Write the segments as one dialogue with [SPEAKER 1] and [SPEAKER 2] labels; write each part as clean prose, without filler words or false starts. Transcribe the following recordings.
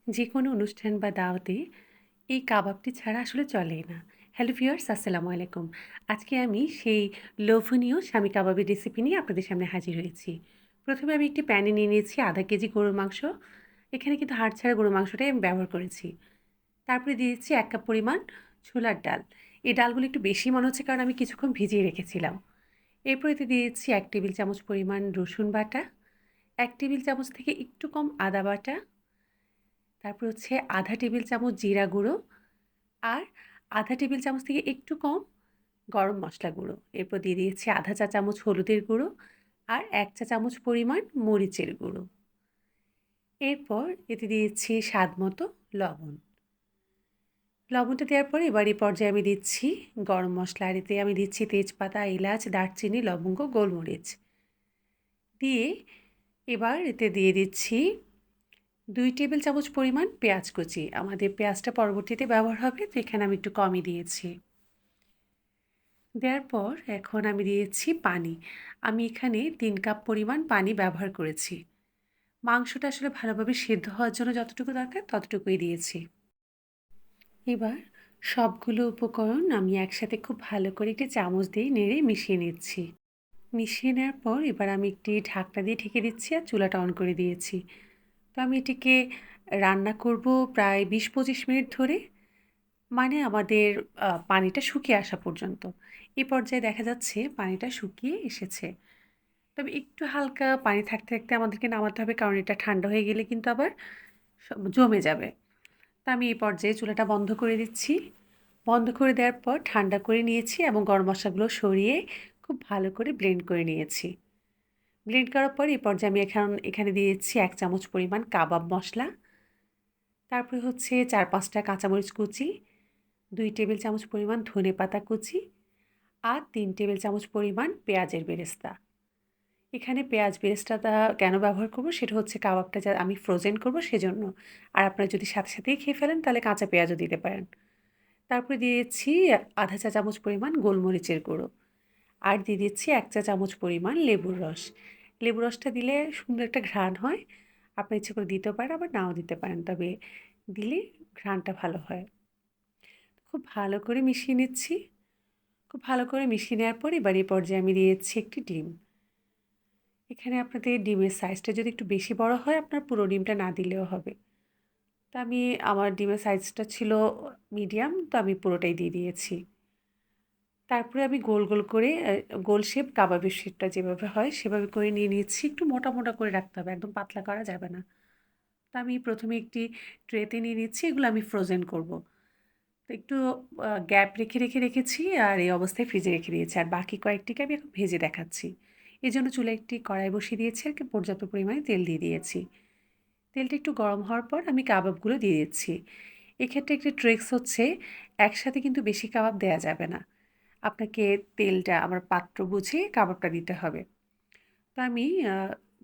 [SPEAKER 1] যে কোনো অনুষ্ঠান বা দাওয়াতে এই কাবাবটি ছাড়া আসলে চলেই না। হ্যালো ভিউয়ার্স, আসসালামু আলাইকুম। আজকে আমি সেই লোভনীয় স্বামী কাবাবের রেসিপি নিয়ে আপনাদের সামনে হাজির হয়েছি। প্রথমে আমি একটি প্যানে নিয়ে নিয়েছি আধা কেজি গরুর মাংস। এখানে কিন্তু হাড় ছাড়া গরুর মাংসটাই আমি ব্যবহার করেছি। তারপরে দিয়েছি ১ কাপ পরিমাণ ছোলার ডাল। এই ডালগুলো একটু বেশি মনে হচ্ছে কারণ আমি কিছুক্ষণ ভিজিয়ে রেখেছিলাম। এরপর এতে দিয়েছি ১ টেবিল চামচ পরিমাণ রসুন বাটা, ১ টেবিল চামচ থেকে একটু কম আদা বাটা, তারপর হচ্ছে আধা টেবিল চামচ জিরা গুঁড়ো আর আধা টেবিল চামচ থেকে একটু কম গরম মশলা গুঁড়ো। এরপর দিয়ে দিয়েছি আধা চা চামচ হলুদের গুঁড়ো আর ১ চা চামচ পরিমাণ মরিচের গুঁড়ো। এরপর এতে দিয়েছি স্বাদ মতো লবণ। লবণটা দেওয়ার পর এবার এই পর্যায়ে আমি দিচ্ছি গরম মশলা, আর এতে আমি দিচ্ছি তেজপাতা, এলাচ, দারচিনি, লবঙ্গ, গোলমরিচ দিয়ে এবার এতে দিয়ে দিচ্ছি ২ টেবিল চামচ পরিমাণ পেঁয়াজ কুচি। আমাদের পেঁয়াজটা পরবর্তীতে ব্যবহার হবে, তো এখানে আমি একটু কমই দিয়েছি। দেওয়ার পর এখন আমি দিয়েছি পানি। আমি এখানে ৩ কাপ পরিমাণ পানি ব্যবহার করেছি। মাংসটা আসলে ভালোভাবে সেদ্ধ হওয়ার জন্য যতটুকু দরকার ততটুকুই দিয়েছি। এবার সবগুলো উপকরণ আমি একসাথে খুব ভালো করে একটি চামচ দিয়ে নেড়ে মিশিয়ে নিচ্ছি। মিশিয়ে নেওয়ার পর এবার আমি একটি ঢাকনা দিয়ে ঢেকে দিচ্ছি আর চুলাটা অন করে দিয়েছি। তো আমি এটিকে রান্না করব প্রায় ২০-২৫ মিনিট ধরে। মানে আমাদের পানিটা শুকিয়ে আসা পর্যন্ত। এই পর্যায়ে দেখা যাচ্ছে পানিটা শুকিয়ে এসেছে। তবে একটু হালকা পানি থাকতে, থাকতে আমাদেরকে নামাতে হবে কারণ এটা ঠান্ডা হয়ে গেলে কিন্তু আবার জমে যাবে। তো আমি এই পর্যায়ে চুলাটা বন্ধ করে দিচ্ছি। বন্ধ করে দেওয়ার পর ঠান্ডা করে নিয়েছি এবং গরম মশলাগুলো সরিয়ে খুব ভালো করে ব্লেন্ড করে নিয়েছি। ব্লেন্ড করার পর এই পর্যায়ে আমি এখানে দিয়েছি ১ চামচ পরিমাণ কাবাব মসলা। তারপরে হচ্ছে ৪-৫টা কাঁচামরিচ কুচি, ২ টেবিল চামচ পরিমাণ ধনেপাতা কুচি আর ৩ টেবিল চামচ পরিমাণ পেঁয়াজের বেরেস্তা। এখানে পেঁয়াজ বেরেস্তাটা কেন ব্যবহার করব সেটা হচ্ছে কাবাবটা আমি ফ্রোজেন করব সেজন্য। আর আপনারা যদি সাথে সাথেই খেয়ে ফেলেন তাহলে কাঁচা পেঁয়াজও দিতে পারেন। তারপরে দিয়ে দিচ্ছি আধা চা চামচ পরিমাণ গোলমরিচের গুঁড়ো আর দিয়ে দিচ্ছি ১ চা চামচ পরিমাণ লেবুর রস। লেবুর রসটা দিলে সুন্দর একটা ঘ্রাণ হয়। আপনার ইচ্ছে করে দিতেও পারেন আবার নাও দিতে পারেন। তবে দিলে ঘ্রাণটা ভালো হয়। খুব ভালো করে মিশিয়ে নিচ্ছি। খুব ভালো করে মিশিয়ে নেওয়ার পর এবার এই পর্যায়ে আমি দিয়েছি একটি ডিম। এখানে আপনাদের ডিমের সাইজটা যদি একটু বেশি বড় হয় আপনার পুরো ডিমটা না দিলেও হবে। তো আমার ডিমের সাইজটা ছিল মিডিয়াম, তো আমি পুরোটাই দিয়ে দিয়েছি। তারপরে আমি গোল, গোল করে গোল শেপ কাবাবের শেপটা যেভাবে হয় সেভাবে করে নিয়ে নিয়েছি। একটু মোটা, মোটা করে রাখতে হবে, একদম পাতলা করা যাবে না। তো আমি ১ম এ একটি ট্রেতে নিয়ে নিচ্ছি, এগুলো আমি ফ্রোজেন করব। তো একটু গ্যাপ রেখে রেখেছি আর এই অবস্থায় ফ্রিজে রেখে দিয়েছি। আর বাকি কয়েকটিকে আমি এখন ভেজে দেখাচ্ছি। এজন্য চুলায় একটি কড়াই বসিয়ে দিয়েছি আর পর্যাপ্ত পরিমাণে তেল দিয়ে দিয়েছি। তেলটা একটু গরম হওয়ার পর আমি কাবাবগুলো দিয়ে দিচ্ছি। এক্ষেত্রে একটি ট্রিক্স হচ্ছে একসাথে কিন্তু বেশি কাবাব দেয়া যাবে না। আপনাকে তেলটা আবার পাত্র বুঝে কাবাবটা দিতে হবে। তো আমি আ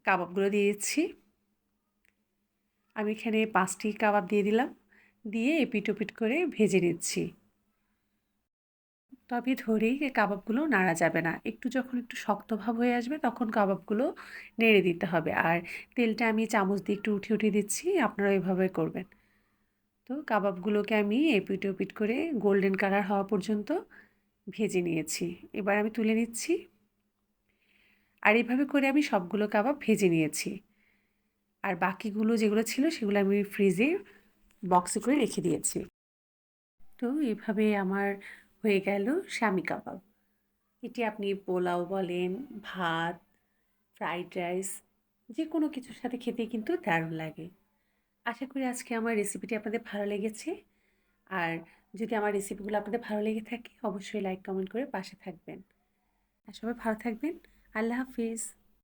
[SPEAKER 1] কাবাবগুলো দিয়ে দিচ্ছি। আমি এখানে ৫ টি কাবাব দিয়ে দিলাম। দিয়ে এপিঠ-ওপিঠ করে ভেজে নিচ্ছি। তবে ধরেই কাবাবগুলো নাড়া যাবে না। যখন একটু শক্ত ভাব হয়ে আসবে তখন কাবাবগুলো নেড়ে দিতে হবে। আর তেলটা আমি চামচ দিয়ে একটু উঠিয়ে, উঠিয়ে দিচ্ছি। আপনারাও এভাবে করবেন। তো কাবাবগুলোকে আমি এপিঠ-ওপিঠ করে গোল্ডেন কালার হওয়া পর্যন্ত ভেজে নিয়েছি। এবার আমি তুলে নিচ্ছি। আর এভাবে করে আমি সবগুলো কাবাব ভেজে নিয়েছি। আর বাকিগুলো যেগুলো ছিল সেগুলো আমি ফ্রিজে বক্সে করে রেখে দিয়েছি। তো এভাবে আমার হয়ে গেল স্বামী কাবাব। এটি আপনি পোলাও বলেন, ভাত, ফ্রাইড রাইস যেকোনো কিছুর সাথে খেতেই কিন্তু দারুণ লাগে। আশা করি আজকে আমার রেসিপিটি আপনাদের ভালো লেগেছে। আর যদি আমার রেসিপিগুলো আপনাদের ভালো লেগে থাকে অবশ্যই লাইক, কমেন্ট করে পাশে থাকবেন। আর সবাই ভালো থাকবেন। আল্লাহ হাফিজ।